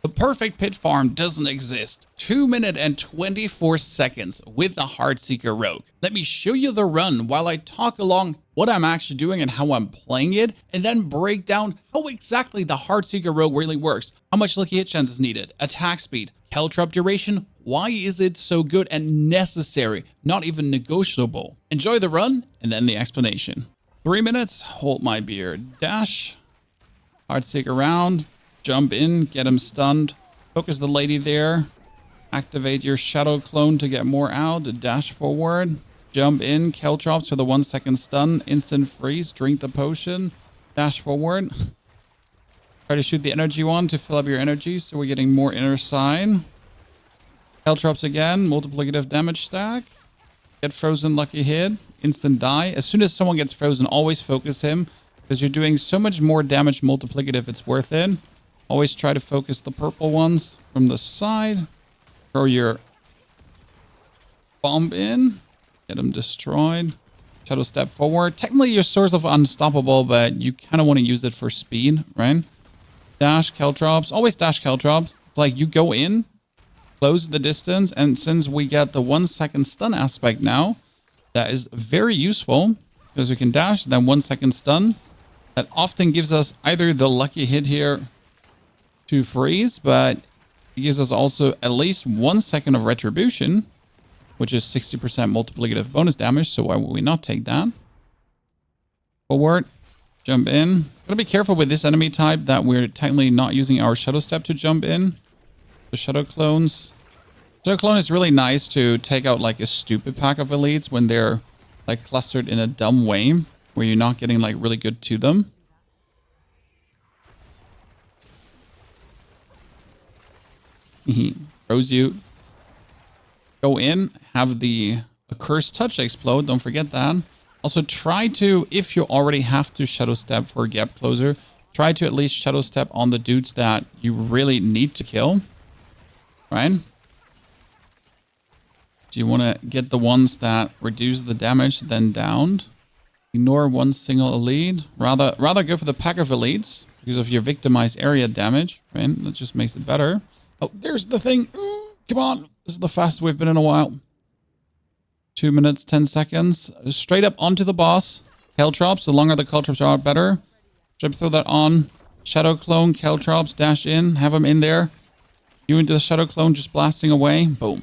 The perfect pit farm doesn't exist. 2 minutes and 24 seconds with the Heartseeker Rogue. Let me show you the run while I talk along what I'm actually doing and how I'm playing it, and then break down how exactly the Heartseeker Rogue really works, how much lucky hit chance is needed, attack speed, Caltrop duration, why is it so good and necessary, not even negotiable. Enjoy the run and then the explanation. 3 minutes, hold my beer, dash, Heartseeker round. Jump in, get him stunned. Focus the lady there. Activate your shadow clone to get more out. Dash forward. Jump in. Caltrops for the 1 second stun. Instant freeze. Drink the potion. Dash forward. Try to shoot the energy one to fill up your energy so we're getting more inner side. Caltrops again. Multiplicative damage stack. Get frozen, lucky hit. Instant die. As soon as someone gets frozen, always focus him because you're doing so much more damage multiplicative, it's worth it. Always try to focus the purple ones from the side. Throw your bomb in. Get them destroyed. Shadow step forward. Technically, your source of unstoppable, but you kind of want to use it for speed, right? Dash Caltrops. Always dash Caltrops. It's like you go in, close the distance, and since we get the 1 second stun aspect now, that is very useful because we can dash, then 1 second stun. That often gives us either the lucky hit here to freeze, but it gives us also at least 1 second of retribution, which is 60% multiplicative bonus damage, so why would we not take that? Forward, jump in. Gotta be careful with this enemy type that we're technically not using our shadow step to jump in. The shadow clones. Shadow clone is really nice to take out like a stupid pack of elites when they're like clustered in a dumb way, where you're not getting like really good to them. Throws you. Go in, have the accursed touch explode. Don't forget that. Also, try to, if you already have to shadow step for a gap closer, try to at least shadow step on the dudes that you really need to kill. Right? Do you want to get the ones that reduce the damage, then downed? Ignore one single elite. Rather go for the pack of elites because of your victimized area damage. Right? That just makes it better. Oh, there's the thing. Come on. This is the fastest we've been in a while. 2 minutes, 10 seconds. Straight up onto the boss. Caltrops. The longer the Caltrops are, better. Try to throw that on. Shadow clone, Caltrops, dash in. Have them in there. You into the shadow clone, just blasting away. Boom.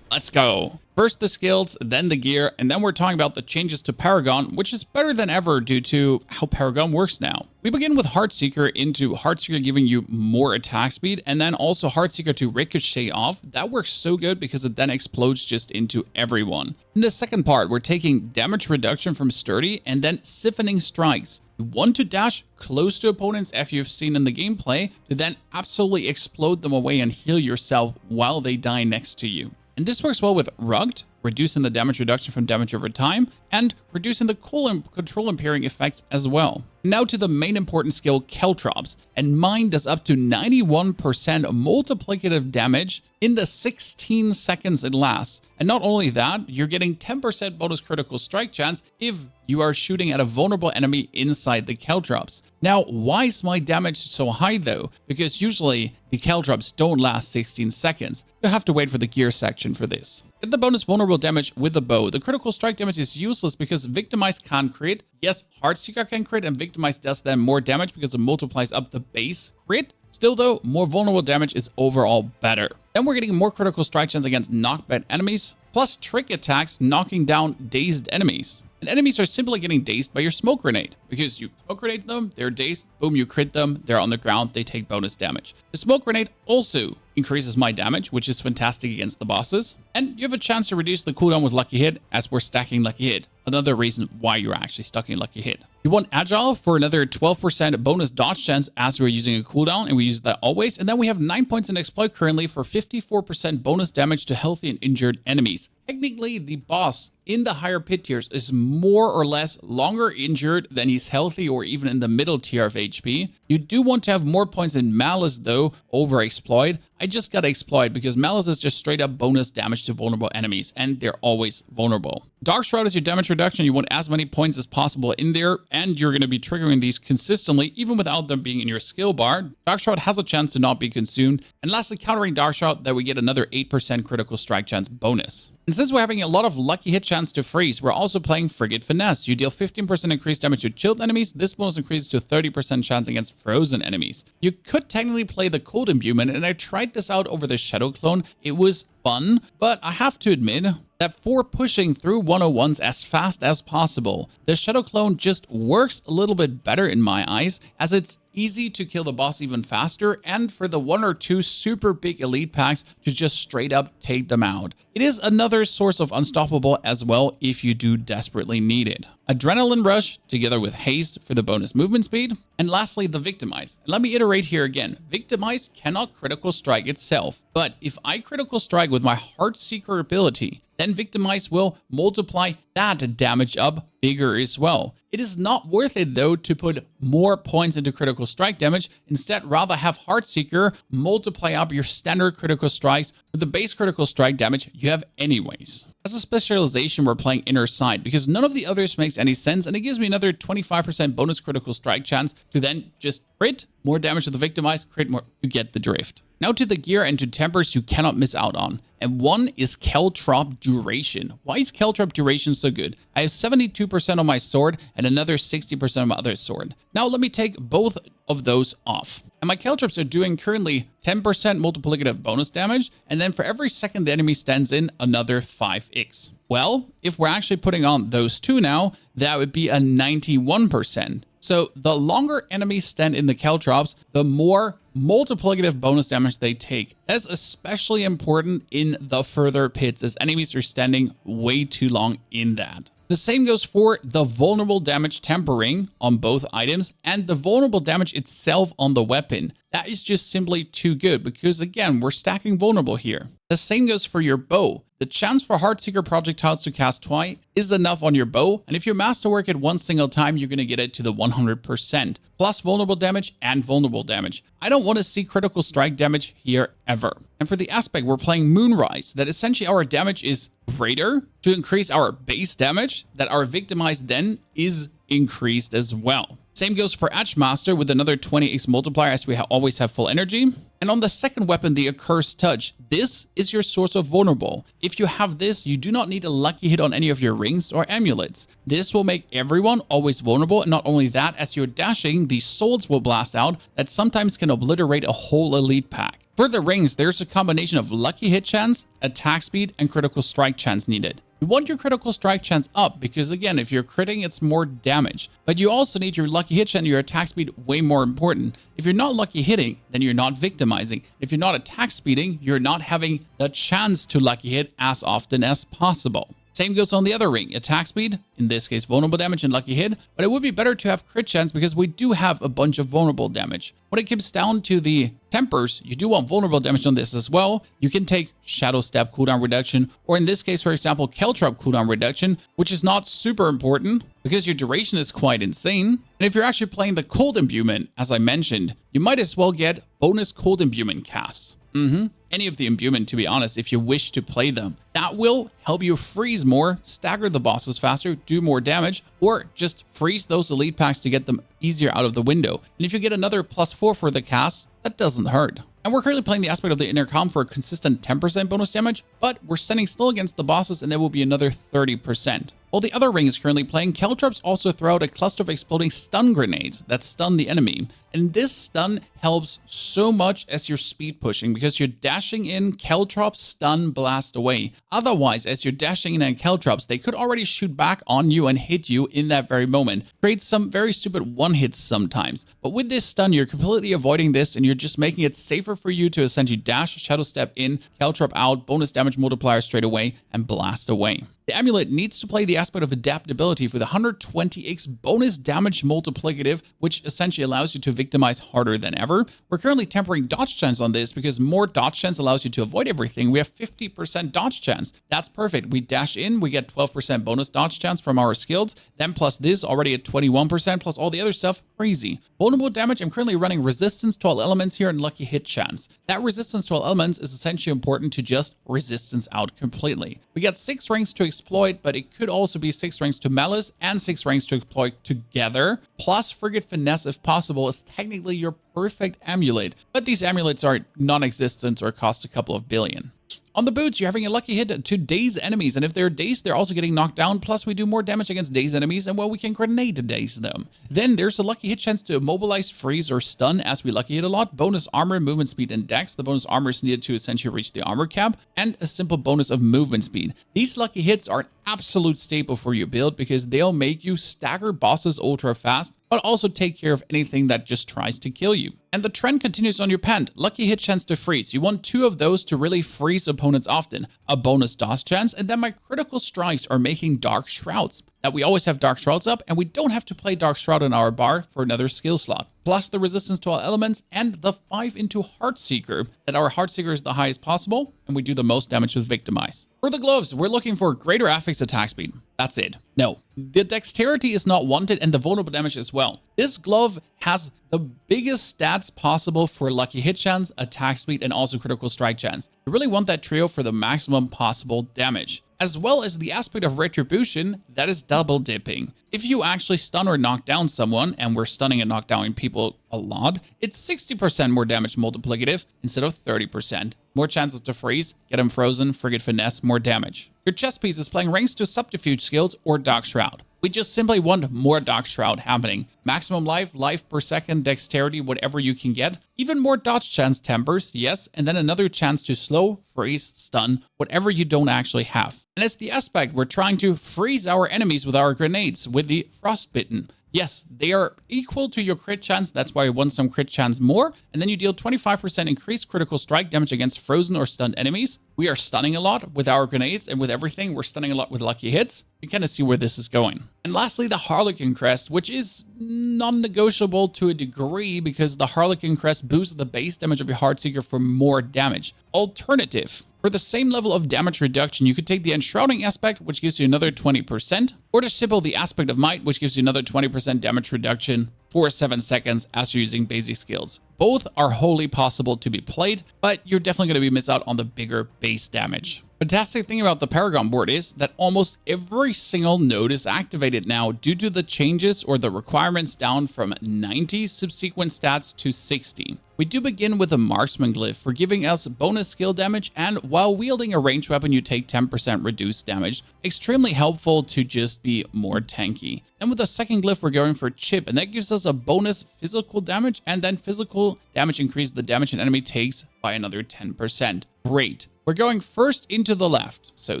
Let's go. First the skills, then the gear, and then we're talking about the changes to Paragon, which is better than ever due to how Paragon works now. We begin with Heartseeker into Heartseeker giving you more attack speed, and then also Heartseeker to ricochet off. That works so good because it then explodes just into everyone. In the second part, we're taking damage reduction from Sturdy and then siphoning strikes. You want to dash close to opponents, as you've seen in the gameplay, to then absolutely explode them away and heal yourself while they die next to you. And this works well with Rugged, reducing the damage reduction from damage over time, and reducing the cool and control impairing effects as well. Now to the main important skill, Caltrops, and mine does up to 91% multiplicative damage in the 16 seconds it lasts. And not only that, you're getting 10% bonus critical strike chance if you are shooting at a vulnerable enemy inside the Caltrops. Now, why is my damage so high though? Because usually the Caltrops don't last 16 seconds. You'll have to wait for the gear section for this. Get the bonus vulnerable damage with the bow. The critical strike damage is useless because Victimize can't crit. Yes, Heartseeker can crit, and Victimize does then more damage because it multiplies up the base crit. Still though, more vulnerable damage is overall better. Then we're getting more critical strike chance against knockback enemies, plus trick attacks knocking down dazed enemies. And enemies are simply getting dazed by your smoke grenade. Because you smoke grenade them, they're dazed, boom, you crit them, they're on the ground, they take bonus damage. The smoke grenade also increases my damage, which is fantastic against the bosses. And you have a chance to reduce the cooldown with Lucky Hit as we're stacking Lucky Hit. Another reason why you're actually stacking Lucky Hit. You want Agile for another 12% bonus dodge chance as we're using a cooldown, and we use that always. And then we have 9 points in Exploit currently for 54% bonus damage to healthy and injured enemies. Technically, the boss in the higher pit tiers is more or less longer injured than he's healthy or even in the middle tier of HP. You do want to have more points in Malice though over Exploit. I just gotta exploit because Malice is just straight up bonus damage to vulnerable enemies, and they're always vulnerable. Dark Shroud is your damage reduction. You want as many points as possible in there, and you're gonna be triggering these consistently, even without them being in your skill bar. Dark Shroud has a chance to not be consumed. And lastly, countering Dark Shroud, that we get another 8% critical strike chance bonus. And since we're having a lot of lucky hit chance to freeze, we're also playing Frigate Finesse. You deal 15% increased damage to chilled enemies. This bonus increases to 30% chance against frozen enemies. You could technically play the cold imbuement, and I tried this out over the Shadow Clone. It was fun, but I have to admit that for pushing through 101s as fast as possible, the Shadow Clone just works a little bit better in my eyes, as it's easy to kill the boss even faster, and for the 1 or 2 super big elite packs to just straight up take them out. It is another source of unstoppable as well if you do desperately need it. Adrenaline Rush together with Haste for the bonus movement speed. And lastly, the Victimize. Let me iterate here again. Victimize cannot critical strike itself, but if I critical strike with my Heartseeker ability, then Victimize will multiply that damage up bigger as well. It is not worth it though to put more points into critical strike damage. Instead, rather have Heartseeker multiply up your standard critical strikes with the base critical strike damage you have anyways. As a specialization, we're playing Inner Sight because none of the others makes any sense, and it gives me another 25% bonus critical strike chance to then just crit more damage to the Victimize, crit more. You get the drift. Now to the gear and to tempers you cannot miss out on. And one is Caltrop Duration. Why is Caltrop Duration so good? I have 72% on my sword and another 60% on my other sword. Now let me take both of those off. And my Caltrops are doing currently 10% multiplicative bonus damage, and then for every second the enemy stands in, another 5x. Well, if we're actually putting on those two now, that would be a 91%. So the longer enemies stand in the Caltrops, the more multiplicative bonus damage they take. That is especially important in the further pits, as enemies are standing way too long in that. The same goes for the vulnerable damage tempering on both items and the vulnerable damage itself on the weapon. That is just simply too good because, again, we're stacking vulnerable here. The same goes for your bow. The chance for Heartseeker projectiles to cast twice is enough on your bow, and if you masterwork it one single time, you're going to get it to the 100%, plus vulnerable damage and vulnerable damage. I don't want to see critical strike damage here ever. And for the aspect, we're playing Moonrise, that essentially our damage is greater to increase our base damage, that our Victimize then is increased as well. Same goes for Edgemaster with another 20x multiplier, as we always have full energy. And on the second weapon, the Accursed Touch, this is your source of vulnerable. If you have this, you do not need a lucky hit on any of your rings or amulets. This will make everyone always vulnerable, and not only that, as you're dashing, these swords will blast out that sometimes can obliterate a whole elite pack. For the rings, there's a combination of lucky hit chance, attack speed, and critical strike chance needed. You want your critical strike chance up because, again, if you're critting, it's more damage. But you also need your lucky hit chance and your attack speed way more important. If you're not lucky hitting, then you're not victimizing. If you're not attack speeding, you're not having the chance to lucky hit as often as possible. Same goes on the other ring, attack speed, in this case vulnerable damage and lucky hit, but it would be better to have crit chance because we do have a bunch of vulnerable damage. When it comes down to the tempers, you do want vulnerable damage on this as well. You can take Shadow Step cooldown reduction, or in this case, for example, Caltrop cooldown reduction, which is not super important because your duration is quite insane. And if you're actually playing the cold imbuement, as I mentioned, you might as well get bonus cold imbuement casts. Any of the imbuement, to be honest, if you wish to play them. That will help you freeze more, stagger the bosses faster, do more damage, or just freeze those elite packs to get them easier out of the window. And if you get another +4 for the cast, that doesn't hurt. And we're currently playing the aspect of the intercom for a consistent 10% bonus damage, but we're standing still against the bosses, and there will be another 30%. While the other ring is currently playing, Caltrops also throw out a cluster of exploding stun grenades that stun the enemy. And this stun helps so much as you're speed pushing because you're dashing in, Caltrops stun blast away. Otherwise, as you're dashing in and Caltrops, they could already shoot back on you and hit you in that very moment. Creates some very stupid one-hits sometimes. But with this stun, you're completely avoiding this and you're just making it safer for you to essentially dash, Shadow Step in, Caltrop out, bonus damage multiplier straight away, and blast away. The amulet needs to play the aspect of adaptability for the 120x bonus damage multiplicative, which essentially allows you to victimize harder than ever. We're currently tempering dodge chance on this because more dodge chance allows you to avoid everything. We have 50% dodge chance. That's perfect. We dash in, we get 12% bonus dodge chance from our skills, then plus this already at 21%, plus all the other stuff, crazy. Vulnerable damage, I'm currently running resistance to all elements here and lucky hit chance. That resistance to all elements is essentially important to just resistance out completely. We get 6 ranks to exploit, but it could also be 6 ranks to malice and 6 ranks to exploit together, plus frigate finesse if possible is technically your perfect amulet, but these amulets are non-existent or cost a couple of billion. On the boots, you're having a lucky hit to daze enemies, and if they're dazed, they're also getting knocked down, plus we do more damage against dazed enemies, and well, we can grenade daze them. Then there's a lucky hit chance to immobilize, freeze, or stun as we lucky hit a lot, bonus armor, movement speed, and dex. The bonus armor is needed to essentially reach the armor cap, and a simple bonus of movement speed. These lucky hits are an absolute staple for your build because they'll make you stagger bosses ultra fast, but also take care of anything that just tries to kill you. And the trend continues on your pant. Lucky hit chance to freeze. You want 2 of those to really freeze opponents often. A bonus dodge chance, and then my critical strikes are making Dark Shrouds. Now we always have Dark Shrouds up, and we don't have to play Dark Shroud in our bar for another skill slot. Plus the resistance to all elements and the 5 into Heartseeker, that our Heartseeker is the highest possible, and we do the most damage with Victimize. For the gloves, we're looking for greater affix attack speed. That's it. No, the dexterity is not wanted and the vulnerable damage as well. This glove has the biggest stats possible for lucky hit chance, attack speed, and also critical strike chance. You really want that trio for the maximum possible damage, as well as the aspect of retribution that is double dipping. If you actually stun or knock down someone, and we're stunning and knockdowning people a lot, it's 60% more damage multiplicative instead of 30%. More chances to freeze, get them frozen, frigate finesse, more damage. Your chest piece is playing ranks to subterfuge skills or Dark Shroud. We just simply want more Dark Shroud happening. Maximum life, life per second, dexterity, whatever you can get. Even more dodge chance tempers, yes, and then another chance to slow, freeze, stun, whatever you don't actually have. And as the aspect, we're trying to freeze our enemies with our grenades, with the Frostbitten. Yes, they are equal to your crit chance, that's why I want some crit chance more, and then you deal 25% increased critical strike damage against frozen or stunned enemies. We are stunning a lot with our grenades, and with everything, we're stunning a lot with lucky hits. You kind of see where this is going. And lastly, the Harlequin Crest, which is non-negotiable to a degree because the Harlequin Crest boosts the base damage of your Heartseeker for more damage. Alternative. For the same level of damage reduction, you could take the Enshrouding aspect, which gives you another 20%, or just simple the Aspect of Might, which gives you another 20% damage reduction for 7 seconds as you're using basic skills. Both are wholly possible to be played, but you're definitely going to be miss out on the bigger base damage. Fantastic thing about the Paragon board is that almost every single node is activated now due to the changes or the requirements down from 90 subsequent stats to 60. We do begin with a marksman glyph for giving us bonus skill damage, and while wielding a ranged weapon you take 10% reduced damage. Extremely helpful to just be more tanky. And with the second glyph we're going for chip, and that gives us a bonus physical damage, and then physical damage increases the damage an enemy takes by another 10%. Great. We're going first into the left. So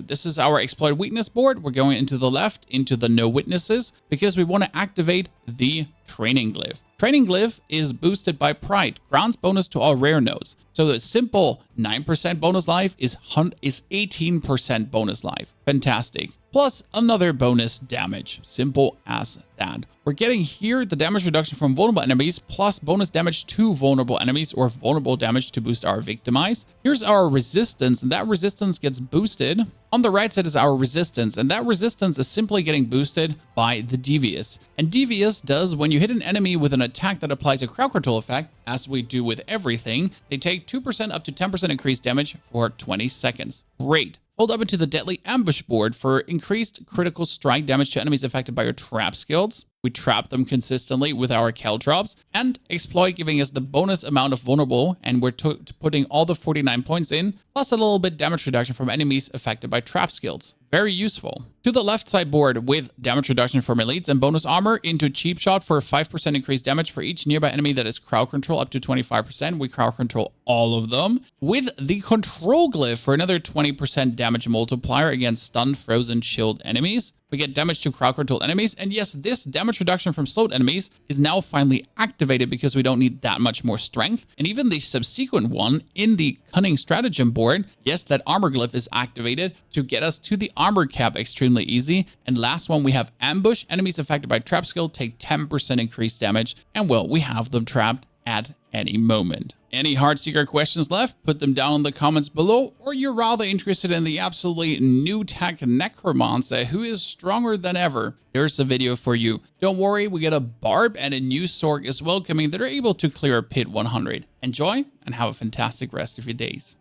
this is our exploit weakness board. We're going into the left, into the no witnesses, because we want to activate the training glyph. Training glyph is boosted by Pride, grants bonus to all rare nodes. So the simple 9% bonus life is 18% bonus life. Fantastic. Plus another bonus damage. Simple as that. We're getting here the damage reduction from vulnerable enemies plus bonus damage to vulnerable enemies or vulnerable damage to boost our victimize. Here's our resistance, and that resistance gets boosted. On the right side is our resistance, and that resistance is simply getting boosted by the Devious. And Devious does when you hit an enemy with an attack that applies a crowd control effect, as we do with everything, they take 2% up to 10% increased damage for 20 seconds. Great. Hold up into the Deadly Ambush board for increased critical strike damage to enemies affected by your trap skills. We trap them consistently with our Caltrops, and Exploit giving us the bonus amount of vulnerable, and we're putting all the 49 points in, plus a little bit damage reduction from enemies affected by trap skills. Very useful. To the left side board with damage reduction from elites and bonus armor into Cheap Shot for 5% increased damage for each nearby enemy that is crowd control up to 25%. We crowd control all of them. With the control glyph for another 20% damage multiplier against stunned, frozen, chilled enemies. we get damage to crowd control enemies. And yes, this damage reduction from slowed enemies is now finally activated because we don't need that much more strength. And even the subsequent one in the Cunning Stratagem board, yes, that armor glyph is activated to get us to the armor cap extremely easy. And last one, we have ambush. Enemies affected by trap skill take 10% increased damage. And well, we have them trapped at any moment. Any Heartseeker questions left? Put them down in the comments below, or you're rather interested in the absolutely new tech Necromancer who is stronger than ever. Here's a video for you. Don't worry, we get a barb and a new sword as well coming that are able to clear Pit 100. Enjoy and have a fantastic rest of your days.